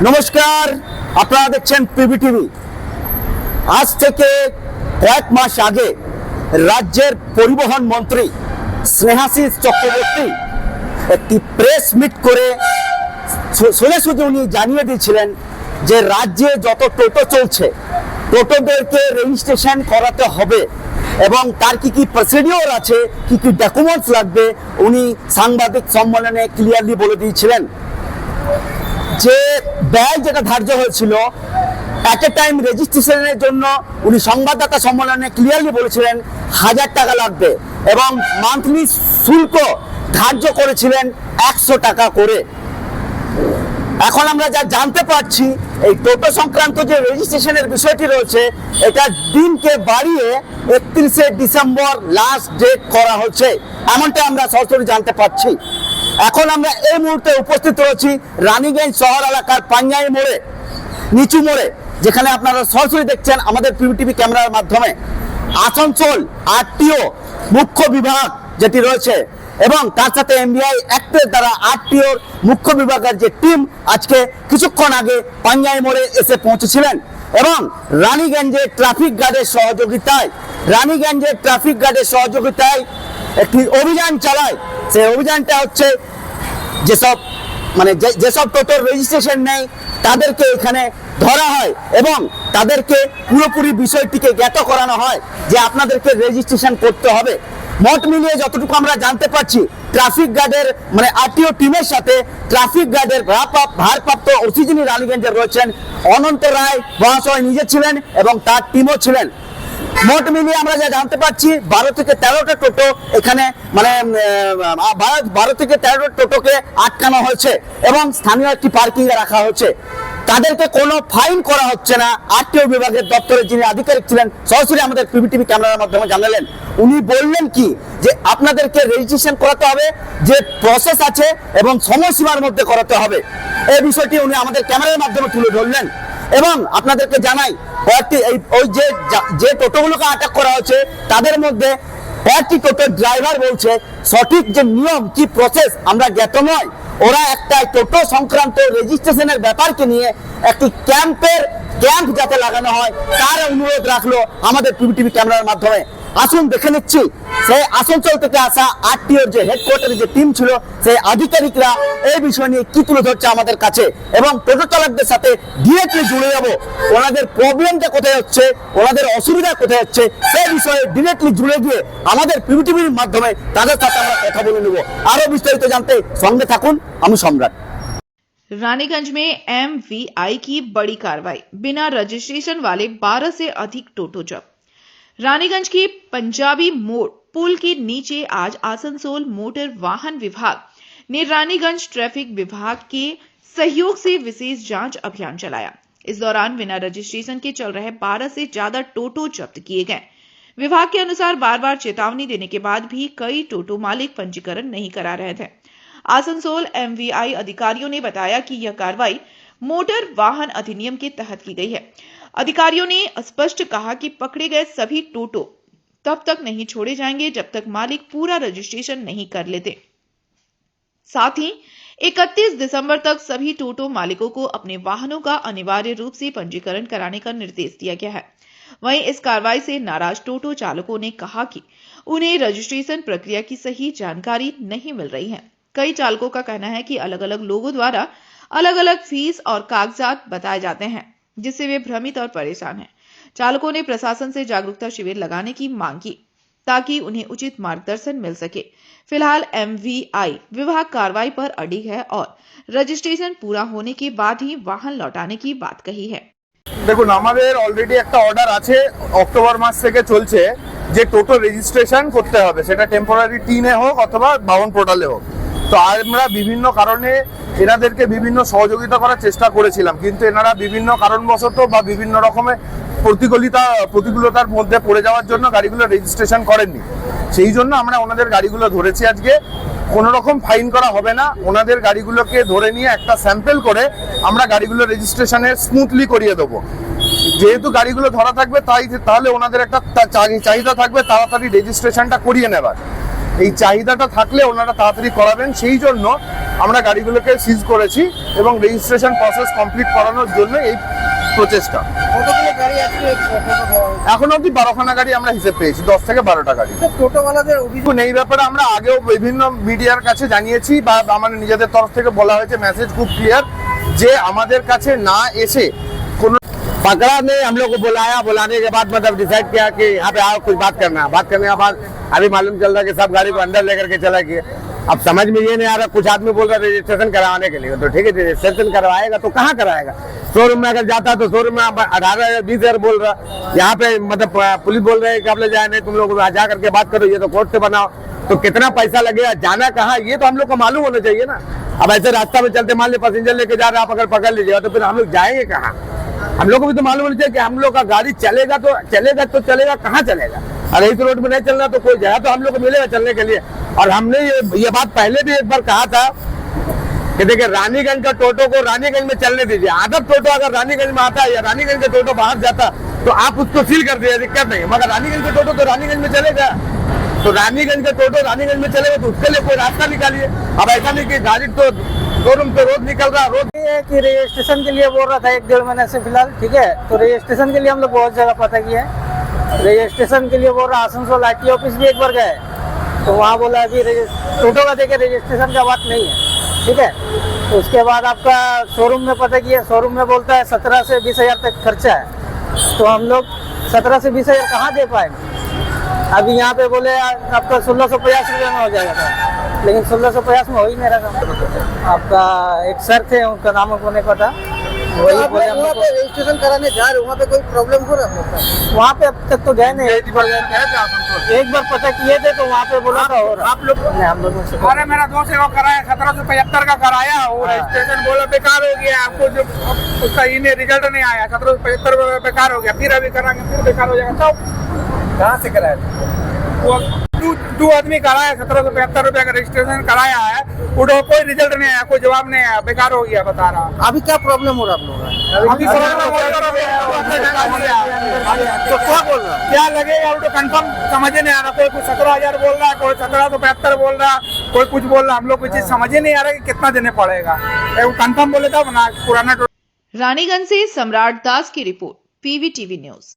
নমস্কার, আপনারা দেখছেন পিবিটিভি। আজ থেকে কয়েক মাস আগে রাজ্যের পরিবহন মন্ত্রী স্নেহাশিস চক্রবর্তী একটি প্রেস মিট করে সোজাসুজি উনি জানিয়ে দিয়েছিলেন যে রাজ্যে যত টোটো চলছে টোটোদেরকে রেজিস্ট্রেশন করাতে হবে এবং তার কি কি প্রসিডিওর আছে, কি কি ডকুমেন্টস লাগবে উনি সাংবাদিক সম্মেলনে ক্লিয়ারলি বলে দিয়েছিলেন। যে ব্যয় যেটা ধার্য হয়েছিল অ্যাট এ টাইম রেজিস্ট্রেশনের জন্য উনি সংবাদদাতা সম্মেলনে ক্লিয়ারলি বলেছিলেন 1000 টাকা লাগবে এবং মান্থলি শুল্ক ধার্য করেছিলেন 100 টাকা করে। এখন আমরা যা জানতে পারছি এই টোটো সংক্রান্ত যে রেজিস্ট্রেশনের বিষয়টি রয়েছে এটা দিনকে বাড়িয়ে 31শে ডিসেম্বর লাস্ট ডেট করা হচ্ছে, এমনটা আমরা সরাসরি জানতে পারছি। এখন আমরা এই মুহূর্তে উপস্থিত রয়েছি রানীগঞ্জ শহর এলাকার পাঞ্জাই মোড়ে, নিচু মোড়ে, যেখানে আপনারা সরাসরি দেখছেন আমাদের পিবিটিভি ক্যামেরার মাধ্যমে। আসানসোল আরটিও মুখ্য বিভাগ যেটি রয়েছে এবং তার সাথে এমবিআই অ্যাক্টের দ্বারা আরটিওর মুখ্য বিভাগের যে টিম আজকে কিছুক্ষণ আগে পাঞ্জাই মোড়ে এসে পৌঁছেছিলেন এবং রানীগঞ্জের ট্রাফিক গার্ডের সহযোগিতায় একটি অভিযান চালায়। সেই অভিযানটা হচ্ছে যেসব টোটোর রেজিস্ট্রেশন নেই তাদেরকে এখানে ধরা হয় এবং তাদেরকে পুরোপুরি বিষয়টিকে জ্ঞাত করানো হয় যে আপনাদেরকে রেজিস্ট্রেশন করতে হবে। মোট মিলিয়ে যতটুকু আমরা জানতে পারছি ট্রাফিক গার্ডের আরটিও টিমের সাথে ট্রাফিক গার্ডের ভারপ্রাপ্ত ওসি যিনি রানীগঞ্জের রয়েছেন অনন্ত রায় মহাশয় নিজে ছিলেন এবং তার টিমও ছিলেন। মোট মিলিয়ে আমরা যা জানতে পারছি 12 থেকে 13টা টোটো এখানে 12 থেকে 13টা টোটোকে আটকানো হয়েছে এবং স্থানীয় একটি পার্কিং এ রাখা হয়েছে। তাদেরকে কোনো ফাইন করা হচ্ছে না। আরটিও বিভাগের দপ্তরে যিনি আধিকারিক ছিলেন সরাসরি আমাদের পিবিটিভি ক্যামেরার মাধ্যমে জানালেন। উনি বললেন কি যে আপনাদেরকে রেজিস্ট্রেশন করাতে হবে, যে প্রসেস আছে এবং সময়সীমার মধ্যে করাতে হবে। এই বিষয়টি উনি আমাদের ক্যামেরার মাধ্যমে তুলে ধরলেন এবং আপনাদেরকে জানাই যে টোটোগুলোকে আটক করা হয়েছে তাদের মধ্যে কয়েকটি টোটোর ড্রাইভার বলছে সঠিক যে নিয়ম কি প্রসেস আমরা জ্ঞাত নয়। ওরা একটা টোটো সংক্রান্ত রেজিস্ট্রেশনের ব্যাপারকে নিয়ে একটি ক্যাম্প যাতে লাগানো হয় তার অনুরোধ রাখলো আমাদের পিবিটিভি ক্যামেরার মাধ্যমে। আসুন দেখে নিচ্ছি সেই আসানসোল থেকে আসা আরটিওর যে হেডকোয়ার্টারে যে টিম ছিল সেই আধিকারিকরা এই বিষয় নিয়ে কি তুলে ধরছে আমাদের কাছে এবং টোটো চালকদের সাথে ডিরেক্টলি জুড়ে যাবো। ওনাদের প্রবলেমটা কোথায় হচ্ছে, ওনাদের অসুবিধা কোথায় হচ্ছে সেই বিষয়ে ডিরেক্টলি জুড়ে গিয়ে আমাদের পিবিটিভির মাধ্যমে তাদের সাথে আমরা কথা বলে নেব। আরো বিস্তারিত জানতে সঙ্গে থাকুন, আমি সম্রাট। रानीगंज में एमवीआई की बड़ी कार्रवाई, बिना रजिस्ट्रेशन वाले 12 से अधिक टोटो जब्त। रानीगंज के पंजाबी मोड़ पुल के नीचे आज आसनसोल मोटर वाहन विभाग ने रानीगंज ट्रैफिक विभाग के सहयोग से विशेष जांच अभियान चलाया। इस दौरान बिना रजिस्ट्रेशन के चल रहे 12 से ज्यादा टोटो जब्त किए गए। विभाग के अनुसार बार बार चेतावनी देने के बाद भी कई टोटो मालिक पंजीकरण नहीं करा रहे थे। आसनसोल एमवीआई अधिकारियों ने बताया कि यह कार्रवाई मोटर वाहन अधिनियम के तहत की गई है। अधिकारियों ने स्पष्ट कहा कि पकड़े गए सभी टोटो तब तक नहीं छोड़े जाएंगे जब तक मालिक पूरा रजिस्ट्रेशन नहीं कर लेते। साथ ही 31 दिसंबर तक सभी टोटो मालिकों को अपने वाहनों का अनिवार्य रूप से पंजीकरण कराने का निर्देश दिया गया है। वहीं इस कार्रवाई से नाराज टोटो चालकों ने कहा कि उन्हें रजिस्ट्रेशन प्रक्रिया की सही जानकारी नहीं मिल रही है। कई चालकों का कहना है कि अलग अलग लोगों द्वारा अलग अलग फीस और कागजात बताए जाते हैं जिससे वे भ्रमित और परेशान हैं। चालकों ने प्रशासन से जागरूकता शिविर लगाने की मांग की ताकि उन्हें उचित मार्गदर्शन मिल सके। फिलहाल एमवीआई विभाग कार्रवाई पर अडिग है और रजिस्ट्रेशन पूरा होने के बाद ही वाहन लौटाने की बात कही है। দেখুন, আমাদের অলরেডি একটা অর্ডার আছে, অক্টোবর মাস থেকে চলছে যে টোটো রেজিস্ট্রেশন করতে হবে, সেটা টেম্পোরারি টিনে হোক অথবা বাহন পোর্টালে হোক। তো আমরা বিভিন্ন কারণে এনাদেরকে বিভিন্ন সহযোগিতা করার চেষ্টা করেছিলাম, কিন্তু এনারা বিভিন্ন কারণবশত বা বিভিন্ন রকমের প্রতিকূলতার মধ্যে পড়ে যাওয়ার জন্য গাড়িগুলো রেজিস্ট্রেশন করেননি। সেই জন্য আমরা ওনাদের গাড়িগুলো ধরেছি আজকে। কোনো রকম ফাইন করা হবে না, ওনাদের গাড়িগুলোকে ধরে নিয়ে একটা স্যাম্পল করে আমরা গাড়িগুলো রেজিস্ট্রেশনে স্মুথলি করিয়ে দেবো। যেহেতু গাড়িগুলো ধরা থাকবে তাহলে ওনাদের একটা চাহিদা থাকবে তাড়াতাড়ি রেজিস্ট্রেশনটা করিয়ে নেবার। এই চাহিদাটা থাকলে ওনারা তাড়াতাড়ি করাবেন, সেই জন্য আমরা গাড়িগুলোকে সিজ করেছি এবং রেজিস্ট্রেশন প্রসেস কমপ্লিট করানোর জন্য এই প্রচেষ্টা। কতগুলো গাড়ি আছে এখন অবধি 12খানা গাড়ি আমরা হিসেব পেয়েছি, 10 থেকে 12টা গাড়ি। টোটোওয়ালাদের অভিযোগ এই ব্যাপারে আমরা আগেও বিভিন্ন মিডিয়ার কাছে জানিয়েছি বা আমাদের নিজেদের তরফ থেকে বলা হয়েছে, মেসেজ খুব ক্লিয়ার যে আমাদের কাছে না এসে কোন पकड़ा नहीं, हम लोग को बुलाया, बुलाने के बाद मतलब डिसाइड किया कि यहाँ पे आओ कुछ बात करना है। बात करने के बाद अभी मालूम चल रहा है कि सब गाड़ी को अंदर लेकर के चला गया। अब समझ में ये नहीं आ रहा, कुछ आदमी बोल रहा है रजिस्ट्रेशन करवाने के लिए, तो ठीक है रजिस्ट्रेशन करवाएगा तो कहाँ कराएगा? शोरूम में अगर जाता तो शोरूम में 18,000-20,000 बोल रहा, यहाँ पे मतलब पुलिस बोल रहे हैं कि अब ले जाए नहीं, तुम लोग जा करके बात करो, ये तो कोर्ट से बनाओ, तो कितना पैसा लगेगा, जाना कहाँ, ये तो हम लोग को मालूम होना चाहिए ना। अब ऐसे रास्ता में चलते मान लीजिए पैसेंजर लेके जा रहे, आप अगर पकड़ लीजिएगा तो फिर हम लोग जाएंगे कहाँ? हम लोग को भी तो मालूम होना चाहिए कि हम लोग का गाड़ी चलेगा चलेगा कहाँ चलेगा। अगर इस रोड में नहीं चलना तो कोई जगह तो हम लोग को मिलेगा चलने के लिए। और हमने ये बात पहले भी एक बार कहा था कि देखिए रानीगंज का टोटो को रानीगंज में चलने दीजिए। आधा टोटो अगर रानीगंज में आता है या रानीगंज का टोटो बाहर जाता तो आप उसको सील कर दीजिए, दिक्कत नहीं। मगर रानीगंज का टोटो तो रानीगंज में चलेगा, तो रानीगंज का टोटो रानीगंज में चलेगा तो उसके लिए कोई रास्ता निकालिए। अब ऐसा नहीं कि गाड़ी तो शोरूम पे रोज निकल रहा, रोज ये है कि रजिस्ट्रेशन के लिए बोल रहा था 1-1.5 महीने से फिलहाल, ठीक है। तो रजिस्ट्रेशन के लिए हम लोग बहुत जगह पता किया है, रजिस्ट्रेशन के लिए बोल रहा आसनसोल आरटीओ ऑफिस भी एक बार गए, तो वहाँ बोला अभी टोटो का देखे रजिस्ट्रेशन का बात नहीं है, ठीक है। तो उसके बाद आपका शोरूम में पता किया, शोरूम में बोलता है 17 से 20 हज़ार तक खर्चा है, तो हम लोग 17 से 20 हज़ार कहाँ दे पाएंगे। अभी यहाँ पे बोले आपका 1650 रुपये में हो जाएगा था, लेकिन 1650 में हो ही नहीं रहा। आपका एक सर थे, उनका नाम हमको नहीं पता, वही बोले हम लोग रजिस्ट्रेशन कराने जा रहे हो, वहाँ पे कोई प्रॉब्लम हो रहा है? वहाँ पे अब तक तो गए नहीं, एक बार पता किए थे तो वहाँ पे बोला था। और आप लोग नहीं, हम लोग अरे मेरा दोस्त है वो कराया 1775 का कराया, वो रजिस्ट्रेशन बोला बेकार हो गया, आपको जो उसका इन्हें रिजल्ट नहीं आया, 1775 बेकार हो गया, फिर अभी कराएंगे फिर बेकार हो जाएगा। तो कहाँ से कराया? वो दो आदमी कराया, 1775 रुपया का रजिस्ट्रेशन कराया है, उधर कोई रिजल्ट नहीं आया, कोई जवाब नहीं आया, बेकार हो गया बता रहा। अभी क्या प्रॉब्लम हो रहा आप लोग? अभी तो क्या बोल रहा क्या लगेगा, वो तो कंफर्म समझ नहीं आ रहा। कोई कुछ 17,000 बोल रहा है, कोई 1775 बोल रहा है, कोई कुछ बोल रहा है, हम लोग कोई चीज समझ ही नहीं आ रहा कि कितना देने पड़ेगा। कंफर्म बोले था ना पुराना। रानीगंज से सम्राट दास की रिपोर्ट, पीवीटीवी न्यूज।